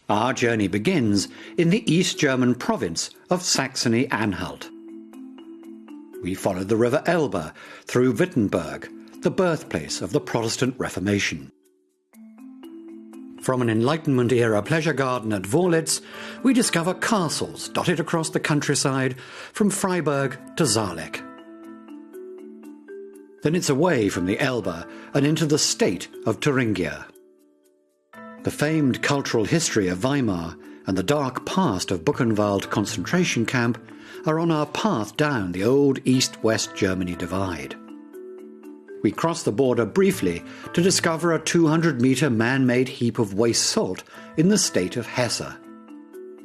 Our journey begins in the East German province of Saxony-Anhalt. We follow the river Elbe through Wittenberg, the birthplace of the Protestant Reformation. From an Enlightenment-era pleasure garden at Wörlitz, we discover castles dotted across the countryside from Freiburg to Saarlek. Then it's away from the Elbe and into the state of Thuringia. The famed cultural history of Weimar and the dark past of Buchenwald concentration camp are on our path down the old East-West Germany divide. We cross the border briefly to discover a 200-metre man-made heap of waste salt in the state of Hesse.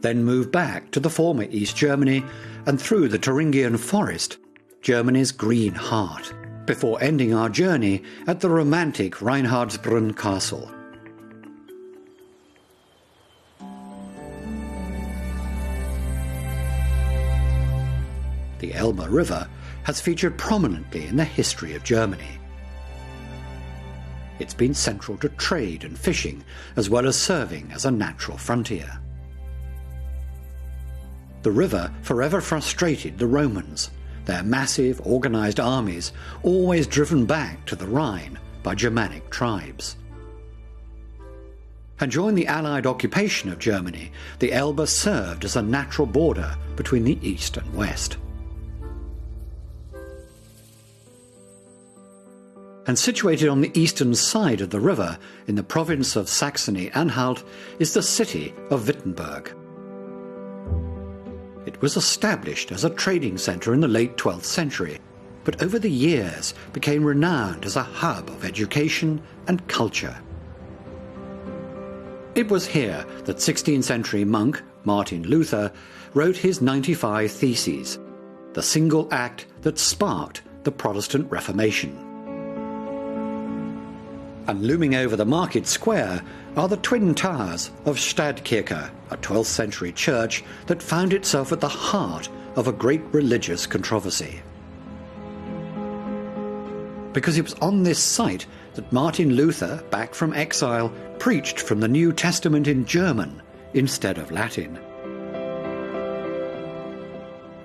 Then move back to the former East Germany and through the Thuringian forest, Germany's green heart, before ending our journey at the romantic Reinhardsbrunn Castle. The Elbe River has featured prominently in the history of Germany. It's been central to trade and fishing, as well as serving as a natural frontier. The river forever frustrated the Romans, their massive, organized armies always driven back to the Rhine by Germanic tribes. And during the Allied occupation of Germany, the Elbe served as a natural border between the East and West. And situated on the eastern side of the river in the province of Saxony-Anhalt is the city of Wittenberg. It was established as a trading centre in the late 12th century, but over the years became renowned as a hub of education and culture. It was here that 16th century monk Martin Luther wrote his 95 Theses, the single act that sparked the Protestant Reformation. And looming over the market square are the twin towers of Stadtkirche, a 12th century church that found itself at the heart of a great religious controversy. Because it was on this site that Martin Luther, back from exile, preached from the New Testament in German instead of Latin.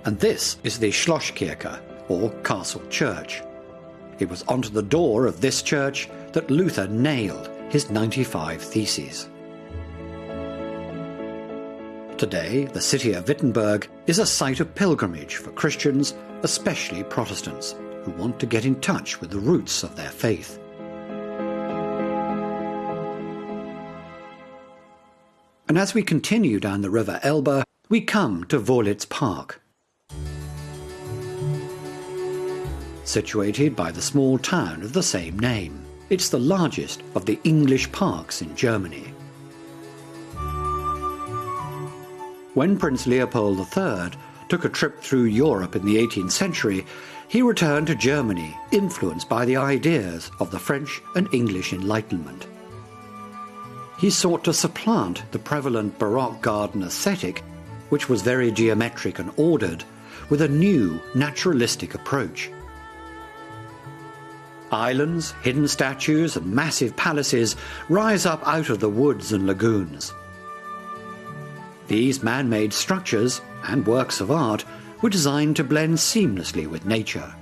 And this is the Schlosskirche, or Castle Church. It was onto the door of this church that Luther nailed his 95 Theses. Today, the city of Wittenberg is a site of pilgrimage for Christians, especially Protestants, who want to get in touch with the roots of their faith. And as we continue down the river Elbe, we come to Wörlitz Park. Situated by the small town of the same name. It's the largest of the English parks in Germany. When Prince Leopold III took a trip through Europe in the 18th century, he returned to Germany influenced by the ideas of the French and English Enlightenment. He sought to supplant the prevalent Baroque garden aesthetic, which was very geometric and ordered, with a new naturalistic approach. Islands, hidden statues and massive palaces rise up out of the woods and lagoons. These man-made structures and works of art were designed to blend seamlessly with nature.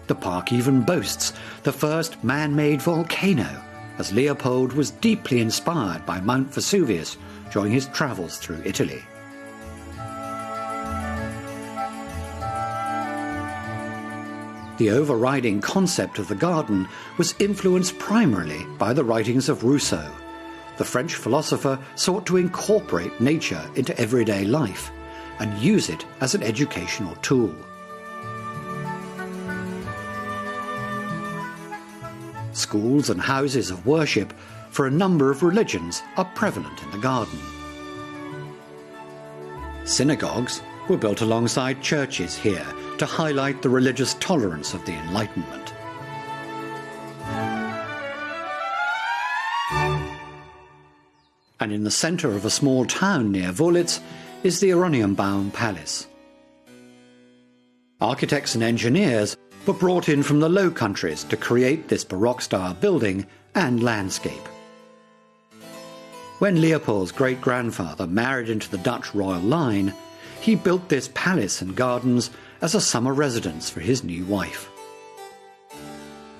The park even boasts the first man-made volcano, as Leopold was deeply inspired by Mount Vesuvius during his travels through Italy. The overriding concept of the garden was influenced primarily by the writings of Rousseau. The French philosopher sought to incorporate nature into everyday life and use it as an educational tool. Schools and houses of worship for a number of religions are prevalent in the garden. Synagogues were built alongside churches here to highlight the religious tolerance of the Enlightenment. And in the centre of a small town near Wörlitz is the Oranienbaum Palace. Architects and engineers were brought in from the Low Countries to create this Baroque-style building and landscape. When Leopold's great-grandfather married into the Dutch royal line, he built this palace and gardens as a summer residence for his new wife.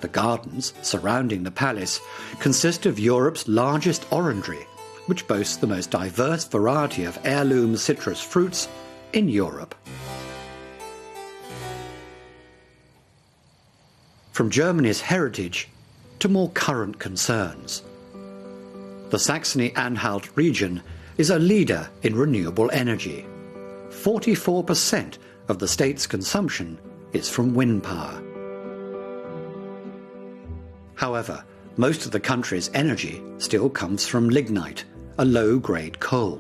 The gardens surrounding the palace consist of Europe's largest orangery, which boasts the most diverse variety of heirloom citrus fruits in Europe. From Germany's heritage to more current concerns. The Saxony-Anhalt region is a leader in renewable energy. 44% of the state's consumption is from wind power. However, most of the country's energy still comes from lignite, a low-grade coal.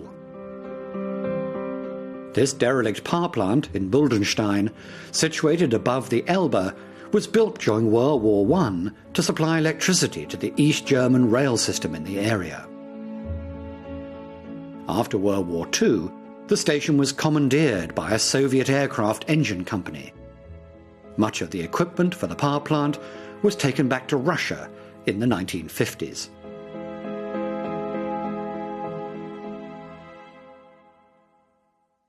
This derelict power plant in Buldenstein, situated above the Elbe, was built during World War I to supply electricity to the East German rail system in the area. After World War II, the station was commandeered by a Soviet aircraft engine company. Much of the equipment for the power plant was taken back to Russia in the 1950s.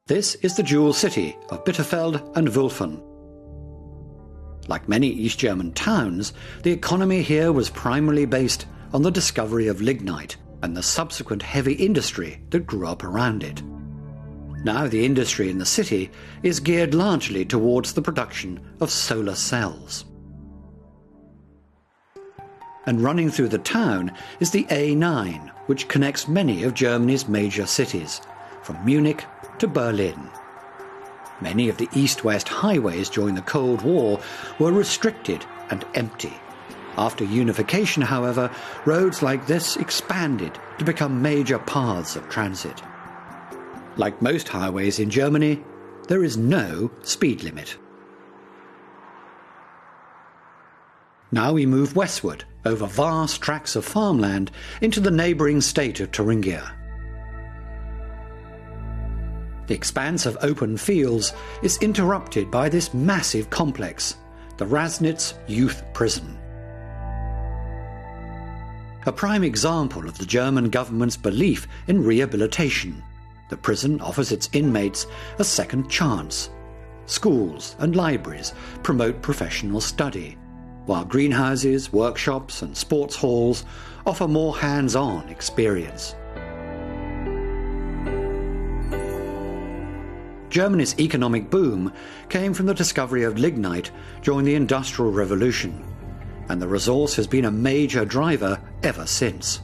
This is the jewel city of Bitterfeld and Wülfen. Like many East German towns, the economy here was primarily based on the discovery of lignite and the subsequent heavy industry that grew up around it. Now the industry in the city is geared largely towards the production of solar cells. And running through the town is the A9, which connects many of Germany's major cities, from Munich to Berlin. Many of the east-west highways during the Cold War were restricted and empty. After unification, however, roads like this expanded to become major paths of transit. Like most highways in Germany, there is no speed limit. Now we move westward over vast tracts of farmland into the neighbouring state of Thuringia. The expanse of open fields is interrupted by this massive complex, the Rasnitz Youth Prison. A prime example of the German government's belief in rehabilitation, the prison offers its inmates a second chance. Schools and libraries promote professional study, while greenhouses, workshops and sports halls offer more hands-on experience. Germany's economic boom came from the discovery of lignite during the Industrial Revolution, and the resource has been a major driver ever since.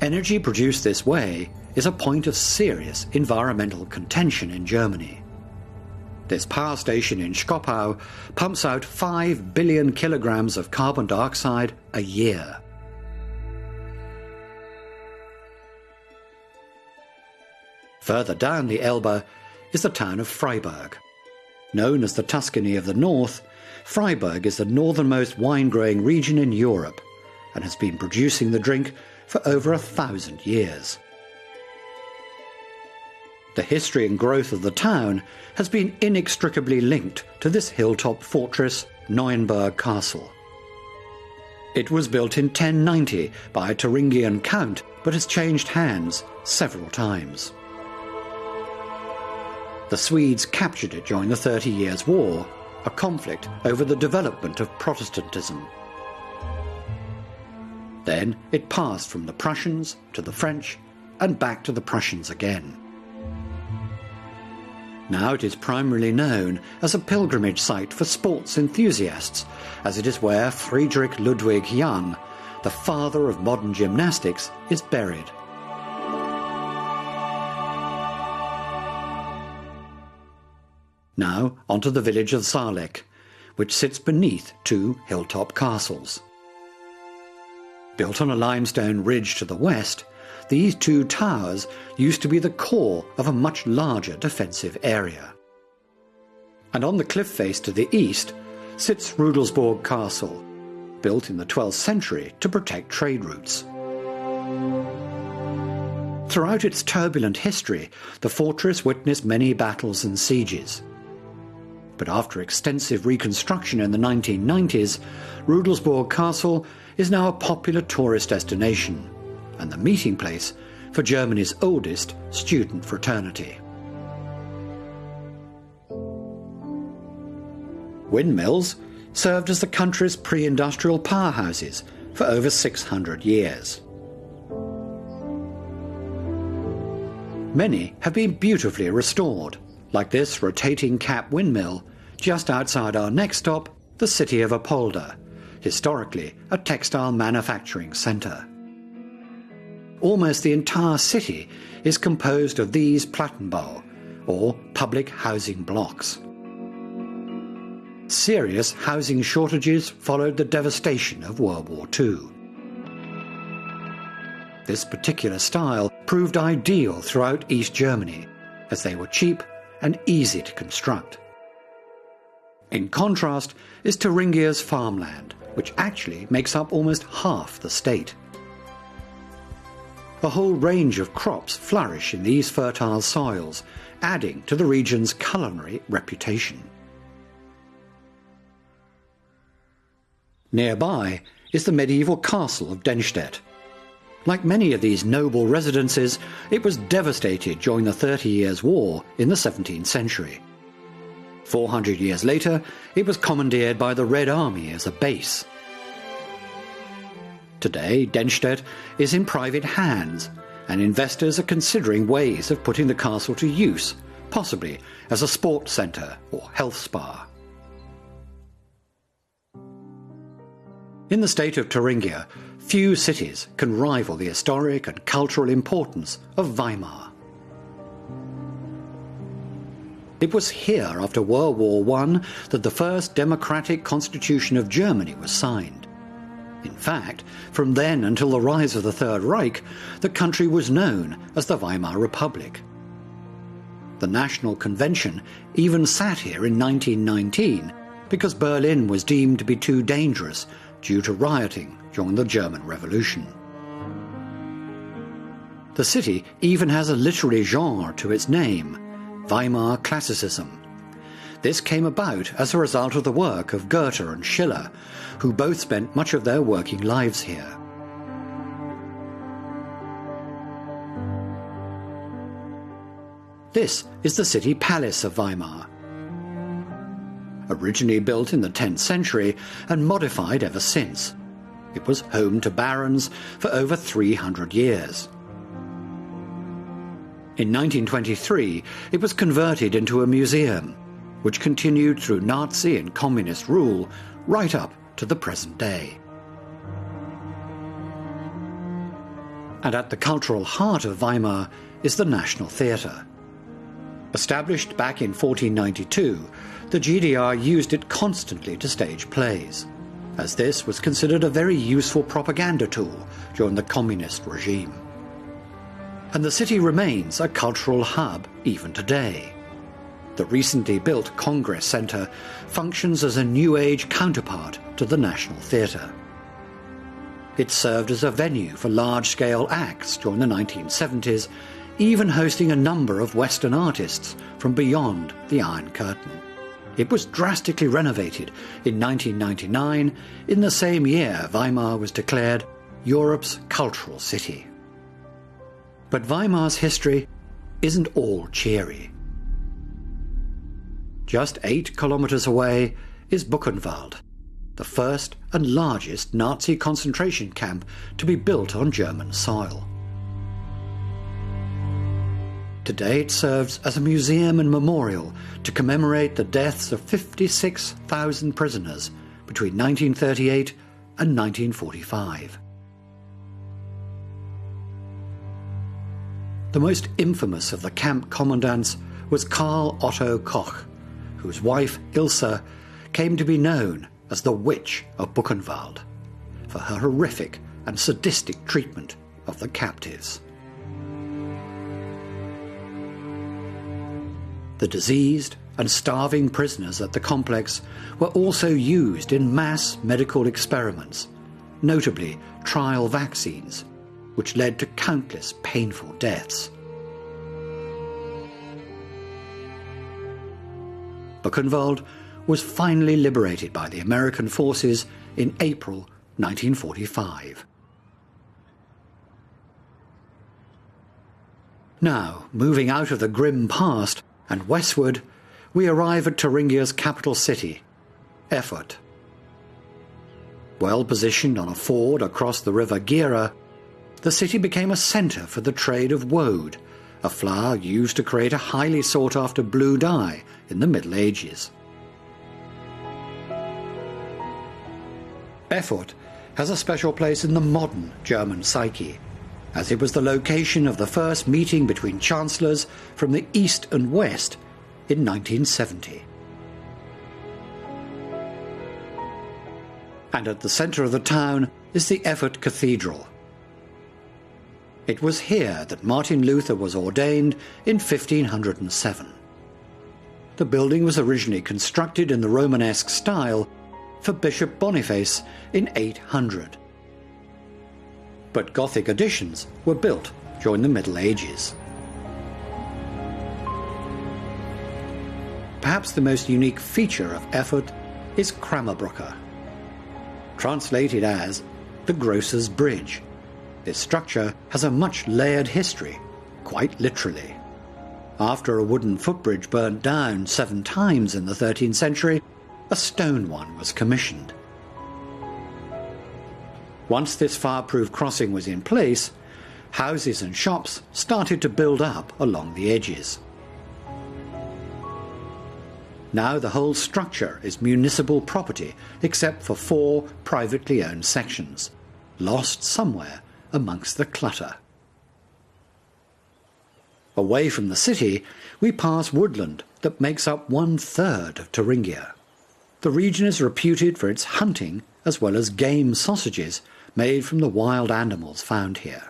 Energy produced this way is a point of serious environmental contention in Germany. This power station in Schkopau pumps out 5 billion kilograms of carbon dioxide a year. Further down the Elbe is the town of Freiburg. Known as the Tuscany of the North, Freiburg is the northernmost wine-growing region in Europe and has been producing the drink for over 1,000 years. The history and growth of the town has been inextricably linked to this hilltop fortress, Neuenburg Castle. It was built in 1090 by a Thuringian count, but has changed hands several times. The Swedes captured it during the 30 Years' War, a conflict over the development of Protestantism. Then it passed from the Prussians to the French and back to the Prussians again. Now it is primarily known as a pilgrimage site for sports enthusiasts, as it is where Friedrich Ludwig Jahn, the father of modern gymnastics, is buried. Now onto the village of Saarlek, which sits beneath two hilltop castles. Built on a limestone ridge to the west, these two towers used to be the core of a much larger defensive area. And on the cliff face to the east sits Rudelsburg Castle, built in the 12th century to protect trade routes. Throughout its turbulent history, the fortress witnessed many battles and sieges. But after extensive reconstruction in the 1990s, Rudelsburg Castle is now a popular tourist destination and the meeting place for Germany's oldest student fraternity. Windmills served as the country's pre-industrial powerhouses for over 600 years. Many have been beautifully restored, like this rotating cap windmill just outside our next stop, the city of Apolda, historically a textile manufacturing centre. Almost the entire city is composed of these Plattenbau, or public housing blocks. Serious housing shortages followed the devastation of World War II. This particular style proved ideal throughout East Germany, as they were cheap and easy to construct. In contrast is Thuringia's farmland, which actually makes up almost half the state. A whole range of crops flourish in these fertile soils, adding to the region's culinary reputation. Nearby is the medieval castle of Dennstedt. Like many of these noble residences, it was devastated during the 30 Years' War in the 17th century. 400 years later, it was commandeered by the Red Army as a base. Today, Dennstedt is in private hands, and investors are considering ways of putting the castle to use, possibly as a sports centre or health spa. In the state of Thuringia, few cities can rival the historic and cultural importance of Weimar. It was here after World War I that the first democratic constitution of Germany was signed. In fact, from then until the rise of the Third Reich, the country was known as the Weimar Republic. The National Convention even sat here in 1919 because Berlin was deemed to be too dangerous due to rioting during the German Revolution. The city even has a literary genre to its name, Weimar Classicism. This came about as a result of the work of Goethe and Schiller, who both spent much of their working lives here. This is the city palace of Weimar. Originally built in the 10th century and modified ever since, it was home to barons for over 300 years. In 1923, it was converted into a museum, which continued through Nazi and communist rule right up to the present day. And at the cultural heart of Weimar is the National Theatre. Established back in 1492, the GDR used it constantly to stage plays, as this was considered a very useful propaganda tool during the communist regime. And the city remains a cultural hub even today. The recently built Congress Centre functions as a New Age counterpart to the National Theatre. It served as a venue for large-scale acts during the 1970s, even hosting a number of Western artists from beyond the Iron Curtain. It was drastically renovated in 1999, in the same year Weimar was declared Europe's cultural city. But Weimar's history isn't all cheery. Just 8 kilometers away is Buchenwald, the first and largest Nazi concentration camp to be built on German soil. Today it serves as a museum and memorial to commemorate the deaths of 56,000 prisoners between 1938 and 1945. The most infamous of the camp commandants was Karl Otto Koch, whose wife Ilse came to be known as the Witch of Buchenwald for her horrific and sadistic treatment of the captives. The diseased and starving prisoners at the complex were also used in mass medical experiments, notably trial vaccines, which led to countless painful deaths. Buchenwald was finally liberated by the American forces in April 1945. Now, moving out of the grim past and westward, we arrive at Thuringia's capital city, Erfurt. Well positioned on a ford across the river Gera, the city became a centre for the trade of woad, a flower used to create a highly sought-after blue dye in the Middle Ages. Erfurt has a special place in the modern German psyche, as it was the location of the first meeting between chancellors from the East and West in 1970. And at the centre of the town is the Erfurt Cathedral. It was here that Martin Luther was ordained in 1507. The building was originally constructed in the Romanesque style for Bishop Boniface in 800. But Gothic additions were built during the Middle Ages. Perhaps the most unique feature of Erfurt is Kramerbrücke, translated as the Grocer's Bridge. This structure has a much layered history, quite literally. After a wooden footbridge burnt down 7 times in the 13th century, a stone one was commissioned. Once this fireproof crossing was in place, houses and shops started to build up along the edges. Now the whole structure is municipal property except for 4 privately owned sections, lost somewhere amongst the clutter. Away from the city, we pass woodland that makes up 1/3 of Thuringia. The region is reputed for its hunting as well as game sausages made from the wild animals found here.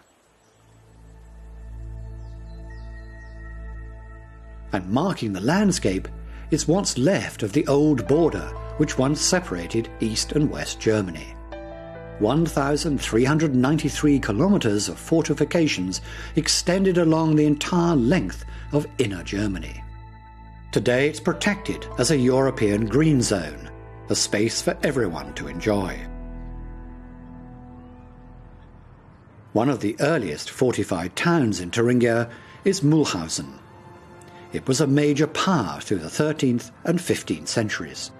And marking the landscape is what's left of the old border which once separated East and West Germany. 1,393 kilometers of fortifications extended along the entire length of inner Germany. Today it's protected as a European green zone, a space for everyone to enjoy. One of the earliest fortified towns in Thuringia is Mühlhausen. It was a major power through the 13th and 15th centuries.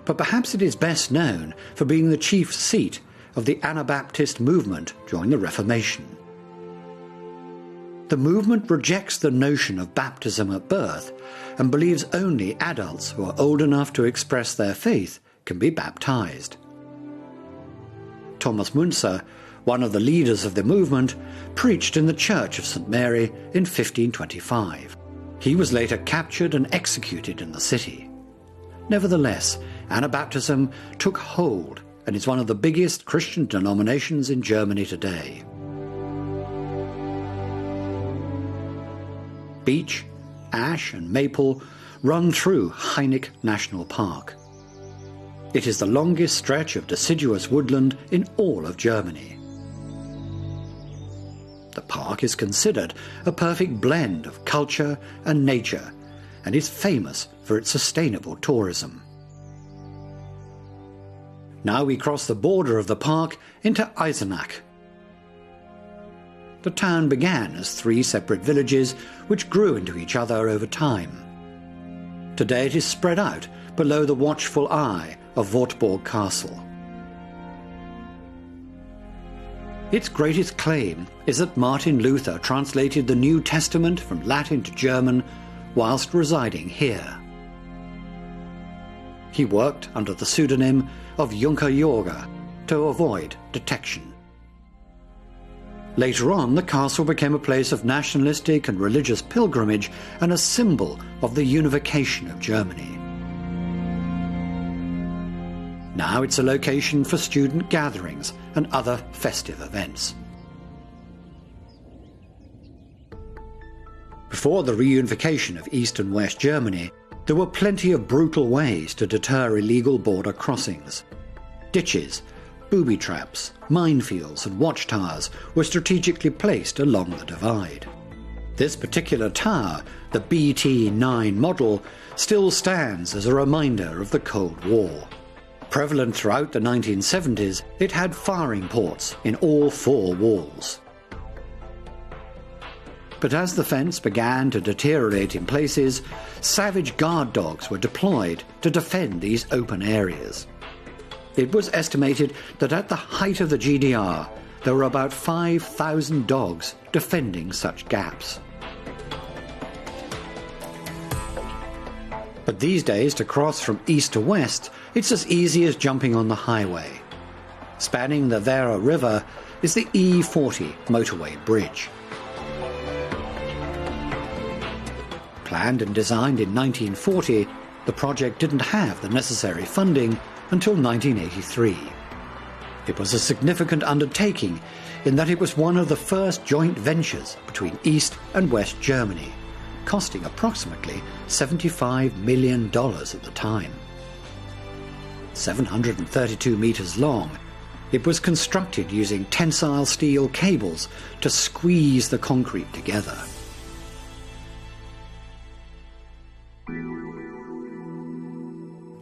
But perhaps it is best known for being the chief seat of the Anabaptist movement during the Reformation. The movement rejects the notion of baptism at birth and believes only adults who are old enough to express their faith can be baptized. Thomas Müntzer, one of the leaders of the movement, preached in the Church of St. Mary in 1525. He was later captured and executed in the city. Nevertheless, Anabaptism took hold and is one of the biggest Christian denominations in Germany today. Beech, ash and maple run through Hainich National Park. It is the longest stretch of deciduous woodland in all of Germany. The park is considered a perfect blend of culture and nature and is famous for its sustainable tourism. Now we cross the border of the park into Eisenach. The town began as 3 separate villages which grew into each other over time. Today it is spread out below the watchful eye of Wartburg Castle. Its greatest claim is that Martin Luther translated the New Testament from Latin to German whilst residing here. He worked under the pseudonym of Junker Jorge to avoid detection. Later on, the castle became a place of nationalistic and religious pilgrimage and a symbol of the unification of Germany. Now it's a location for student gatherings and other festive events. Before the reunification of East and West Germany, there were plenty of brutal ways to deter illegal border crossings. Ditches, booby traps, minefields and watchtowers were strategically placed along the divide. This particular tower, the BT-9 model, still stands as a reminder of the Cold War. Prevalent throughout the 1970s, it had firing ports in all 4 walls. But as the fence began to deteriorate in places, savage guard dogs were deployed to defend these open areas. It was estimated that at the height of the GDR, there were about 5,000 dogs defending such gaps. But these days, to cross from east to west, it's as easy as jumping on the highway. Spanning the Vera River is the E40 motorway bridge. Planned and designed in 1940, the project didn't have the necessary funding until 1983. It was a significant undertaking in that it was one of the first joint ventures between East and West Germany, costing approximately $75 million at the time. 732 meters long, it was constructed using tensile steel cables to squeeze the concrete together.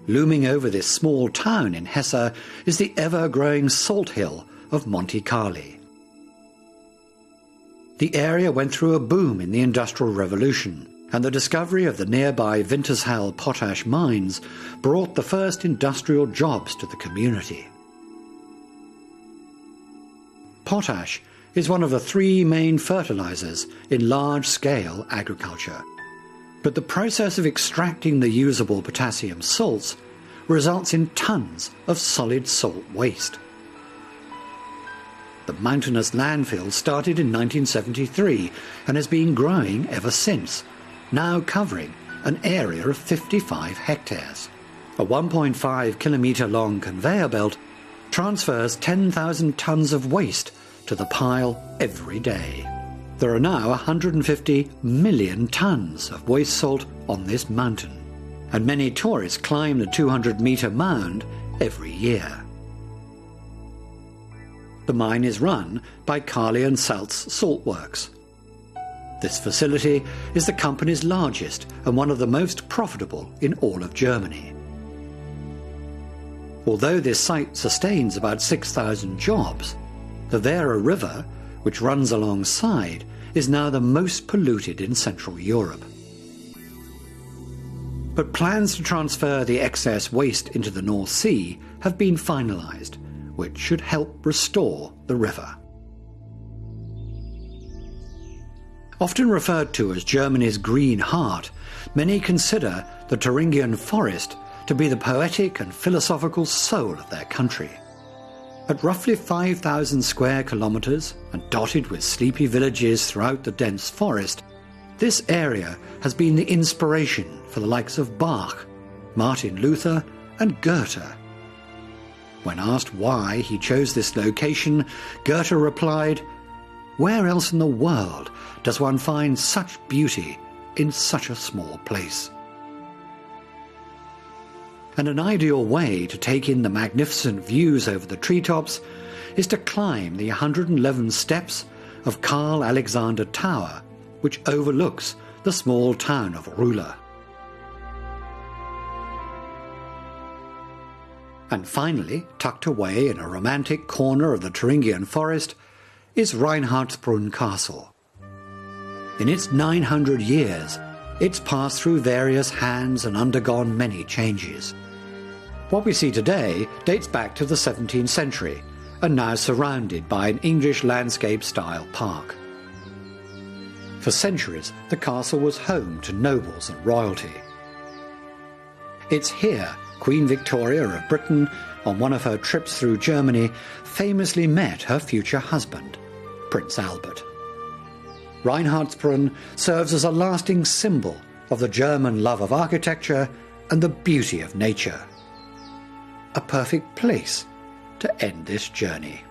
Looming over this small town in Hesse is the ever-growing salt hill of Monte Carli. The area went through a boom in the Industrial Revolution, and the discovery of the nearby Wintershall potash mines brought the first industrial jobs to the community. Potash is one of the three main fertilizers in large-scale agriculture. But the process of extracting the usable potassium salts results in tons of solid salt waste. The mountainous landfill started in 1973 and has been growing ever since, now covering an area of 55 hectares. A 1.5 kilometre long conveyor belt transfers 10,000 tons of waste to the pile every day. There are now 150 million tons of waste salt on this mountain, and many tourists climb the 200-metre mound every year. The mine is run by Carli and Salz Salt Works. This facility is the company's largest and one of the most profitable in all of Germany. Although this site sustains about 6,000 jobs, the Vera River, which runs alongside, is now the most polluted in Central Europe. But plans to transfer the excess waste into the North Sea have been finalised, which should help restore the river. Often referred to as Germany's Green Heart, many consider the Thuringian Forest to be the poetic and philosophical soul of their country. At roughly 5,000 square kilometres and dotted with sleepy villages throughout the dense forest, this area has been the inspiration for the likes of Bach, Martin Luther and Goethe. When asked why he chose this location, Goethe replied, "Where else in the world does one find such beauty in such a small place?" And an ideal way to take in the magnificent views over the treetops is to climb the 111 steps of Karl Alexander Tower, which overlooks the small town of Rula. And finally, tucked away in a romantic corner of the Thuringian forest, is Reinhardsbrunn Castle. In its 900 years, it's passed through various hands and undergone many changes. What we see today dates back to the 17th century and now surrounded by an English landscape-style park. For centuries, the castle was home to nobles and royalty. It's here Queen Victoria of Britain, on one of her trips through Germany, famously met her future husband, Prince Albert. Reinhardsbrunn serves as a lasting symbol of the German love of architecture and the beauty of nature. A perfect place to end this journey.